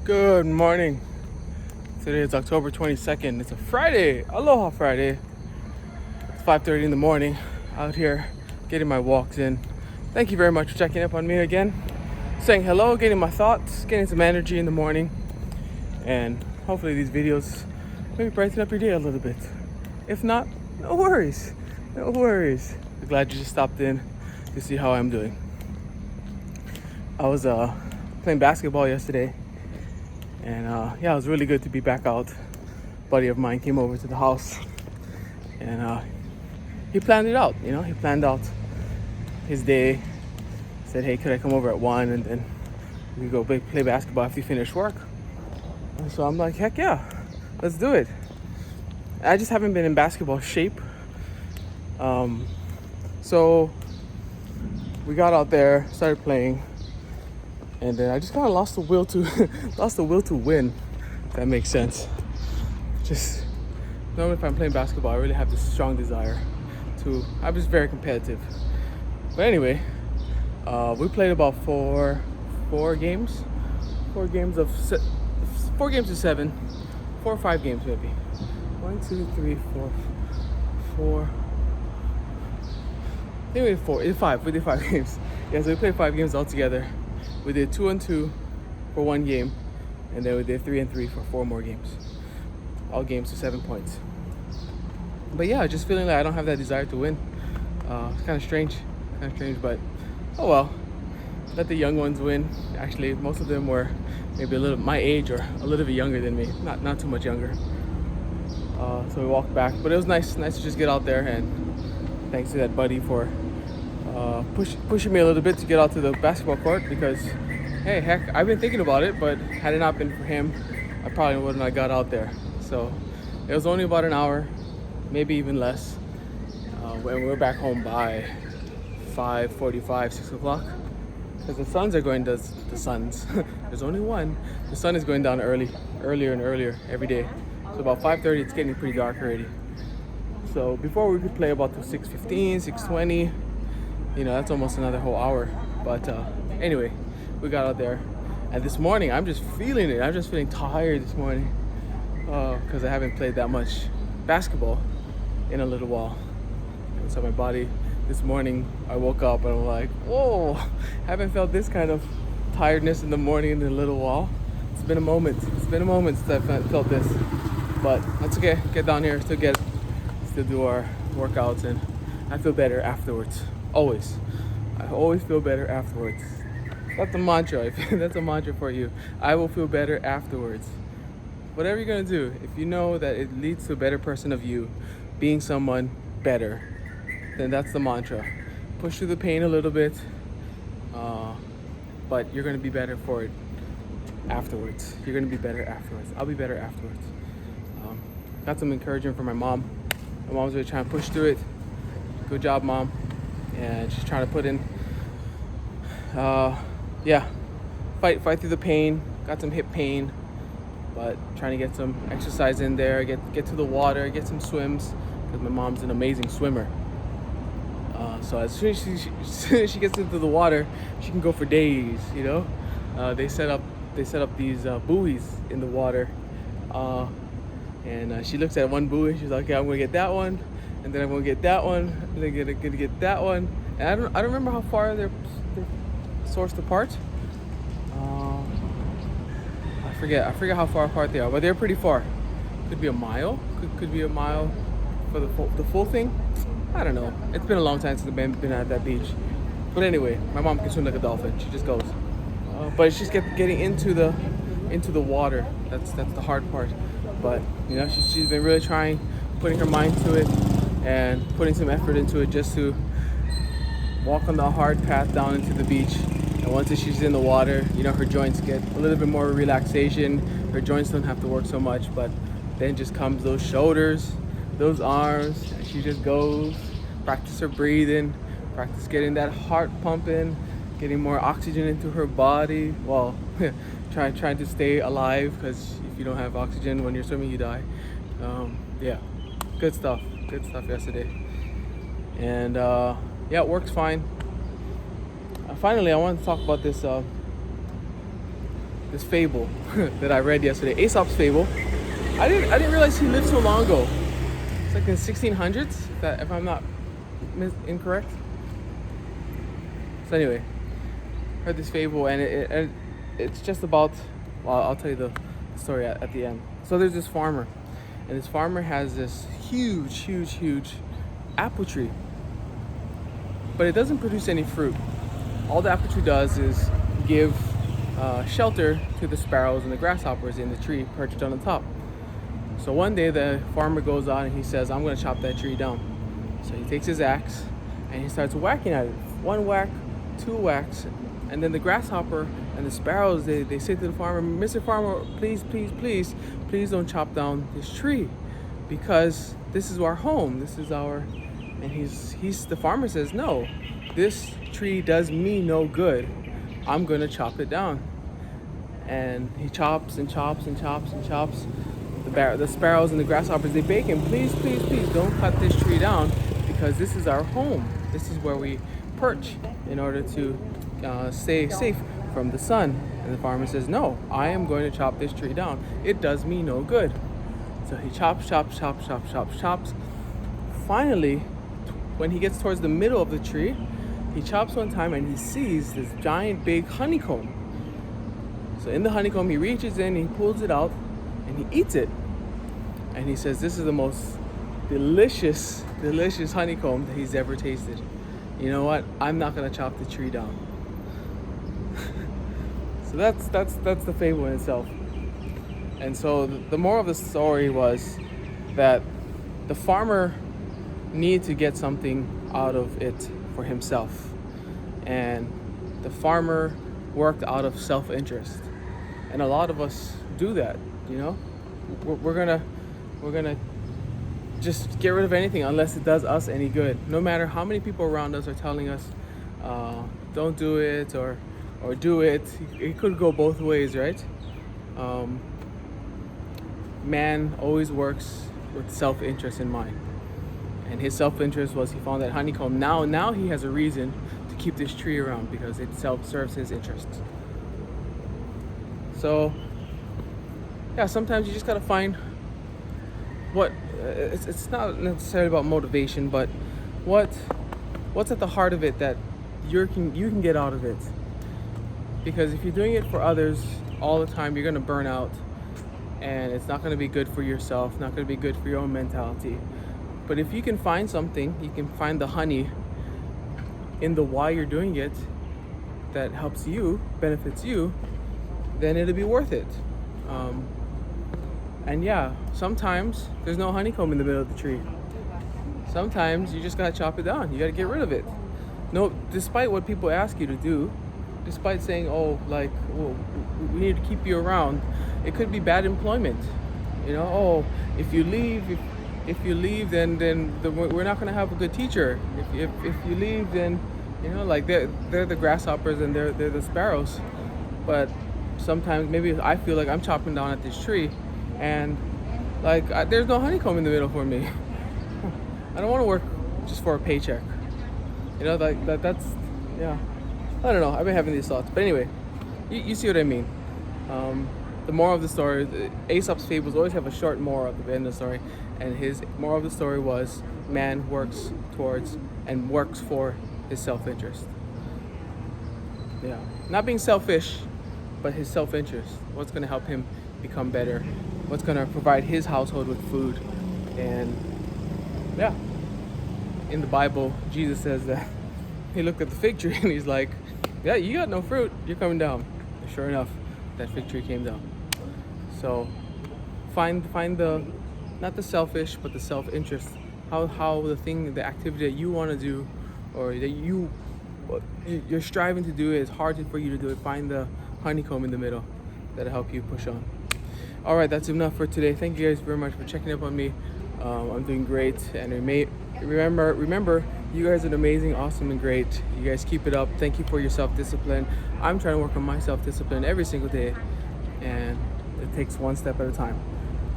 Good morning. Today is October 22nd. It's a Friday. Aloha Friday. It's 5:30 in the morning. Out here getting my walks in. Thank you very much for checking up on me again. Saying hello, getting my thoughts, getting some energy in the morning. And hopefully these videos maybe brighten up your day a little bit. If not, no worries. No worries. I'm glad you just stopped in to see how I'm doing. I was playing basketball yesterday. And it was really good to be back out. A buddy of mine came over to the house and he planned it out, he planned out his day. Said, hey, could I come over at 1 and then we could go play basketball after you finish work? And so I'm like, heck yeah, let's do it. I just haven't been in basketball shape. So we got out there, started playing. And then I just kind of lost the will to win, if that makes sense. Just normally if I'm playing basketball, I really have this strong desire I'm just very competitive. But anyway, we played about four games of 7, 4 or 5 games maybe. 1, 2, 3, 4. I think we did 4. We did 5 games. Yeah, so we played 5 games altogether. We did 2 and 2 for 1 game, and then we did 3 and 3 for 4 more games. All games to 7 points. But yeah, just feeling like I don't have that desire to win. It's kind of strange, but oh well. Let the young ones win. Actually, most of them were maybe a little my age or a little bit younger than me, not too much younger. So we walked back, but it was nice to just get out there, and thanks to that buddy for pushing me a little bit to get out to the basketball court because, hey, heck, I've been thinking about it, but had it not been for him, I probably wouldn't have got out there. So it was only about an hour, maybe even less, when we were back home by 5:45, 6 o'clock, because the suns are going to the suns. There's only one. The sun is going down earlier and earlier every day. So about 5:30, it's getting pretty dark already. So before we could play about to 6:15, 6:20. That's almost another whole hour. But anyway, we got out there. And this morning, I'm just feeling it. I'm just feeling tired this morning because I haven't played that much basketball in a little while. And so my body, this morning, I woke up and I'm like, whoa, haven't felt this kind of tiredness in the morning in a little while. It's been a moment since I felt this. But that's okay. Get down here, still do our workouts, and I feel better afterwards. Always. I always feel better afterwards. That's a mantra. That's a mantra for you. I will feel better afterwards. Whatever you're going to do, if you know that it leads to a better person of you, being someone better, then that's the mantra. Push through the pain a little bit, but you're going to be better for it afterwards. You're going to be better afterwards. I'll be better afterwards. Got some encouragement from my mom. My mom's really trying to push through it. Good job, Mom. And she's trying to put in, fight through the pain. Got some hip pain, but trying to get some exercise in there, get to the water, get some swims, because my mom's an amazing swimmer. So as soon as she gets into the water, she can go for days. They set up these buoys in the water, and she looks at one buoy. She's like, okay, I'm gonna get that one. And then I'm gonna get that one, and then gonna get that one. And I don't remember how far they're sourced apart. I forget how far apart they are, but they're pretty far. Could be a mile. Could be a mile for the full thing. I don't know. It's been a long time since I've been at that beach. But anyway, my mom can swim like a dolphin. She just goes. But it's just getting into the water. That's the hard part. But she's been really trying, putting her mind to it, and putting some effort into it just to walk on the hard path down into the beach. And once she's in the water, her joints get a little bit more relaxation. Her joints don't have to work so much, but then just comes those shoulders, those arms, and she just goes, practice her breathing, practice getting that heart pumping, getting more oxygen into her body. Well, trying to stay alive, because if you don't have oxygen when you're swimming, you die. Good stuff yesterday. And it works fine. Finally, I want to talk about this this fable that I read yesterday, Aesop's Fable. I didn't realize he lived so long ago. It's like in 1600s, if I'm not incorrect. So anyway, heard this fable, and it's just about. Well, I'll tell you the story at the end. So there's this farmer, and this farmer has this huge apple tree, but it doesn't produce any fruit. All the apple tree does is give shelter to the sparrows and the grasshoppers in the tree perched on the top. So one day the farmer goes on and he says, I'm going to chop that tree down. So he takes his axe and he starts whacking at it. One whack, two whacks, and then the grasshopper and the sparrows, they say to the farmer, Mr. Farmer, please don't chop down this tree, because this is our home. This is our, and the farmer says, no, this tree does me no good. I'm gonna chop it down. And he chops and chops and chops and chops. The sparrows and the grasshoppers, they beg him, please don't cut this tree down, because this is our home. This is where we perch in order to stay safe from the sun. And the farmer says, no, I am going to chop this tree down. It does me no good. So he chops. Finally, when he gets towards the middle of the tree, he chops one time and he sees this giant big honeycomb. So in the honeycomb, he reaches in, he pulls it out, and he eats it. And he says, this is the most delicious honeycomb that he's ever tasted. You know what? I'm not gonna chop the tree down. So that's the fable in itself. And so the moral of the story was that the farmer needed to get something out of it for himself, and the farmer worked out of self-interest. And a lot of us do that. You know, we're gonna just get rid of anything unless it does us any good, no matter how many people around us are telling us don't do it or do it. It could go both ways, right? Man always works with self-interest in mind, and his self-interest was he found that honeycomb. Now he has a reason to keep this tree around because it serves his interests. So yeah, sometimes you just gotta find what it's not necessarily about motivation, but what's at the heart of it that you can get out of it. Because if you're doing it for others all the time, you're gonna burn out, and it's not gonna be good for yourself, not gonna be good for your own mentality. But if you can find something, you can find the honey in the why you're doing it that helps you, benefits you, then it'll be worth it. And yeah, sometimes there's no honeycomb in the middle of the tree. Sometimes you just gotta chop it down. You gotta get rid of it. No, despite what people ask you to do, despite saying, oh, like, well, we need to keep you around, it could be bad employment. You know, oh, if you leave, then we're not gonna have a good teacher. If you leave, then, you know, like they're the grasshoppers and they're the sparrows. But sometimes maybe I feel like I'm chopping down at this tree, and like there's no honeycomb in the middle for me. I don't want to work just for a paycheck. You know, like that's yeah. I don't know. I've been having these thoughts, but anyway, you see what I mean. The moral of the story: Aesop's fables always have a short moral at the end of the story, and his moral of the story was: man works towards and works for his self-interest. Yeah, not being selfish, but his self-interest. What's going to help him become better? What's going to provide his household with food? And yeah, in the Bible, Jesus says that he looked at the fig tree and he's like, yeah, you got no fruit, you're coming down. And sure enough, that fig tree came down. So find the, not the selfish, but the self-interest. How the activity that you want to do, or that you're striving to do, is hard for you to do it. Find the honeycomb in the middle that'll help you push on. All right, that's enough for today. Thank you guys very much for checking up on me. I'm doing great, and remember, you guys are amazing, awesome, and great. You guys keep it up. Thank you for your self-discipline. I'm trying to work on my self-discipline every single day, and it takes one step at a time.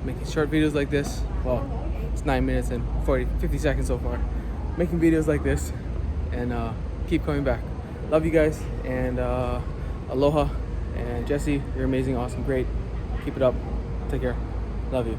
Making short videos like this, well, it's 9 minutes and 50 seconds so far. Making videos like this, and keep coming back. Love you guys, and aloha, and And Jesse, you're amazing, awesome, great. Keep it up. Take care. Love you.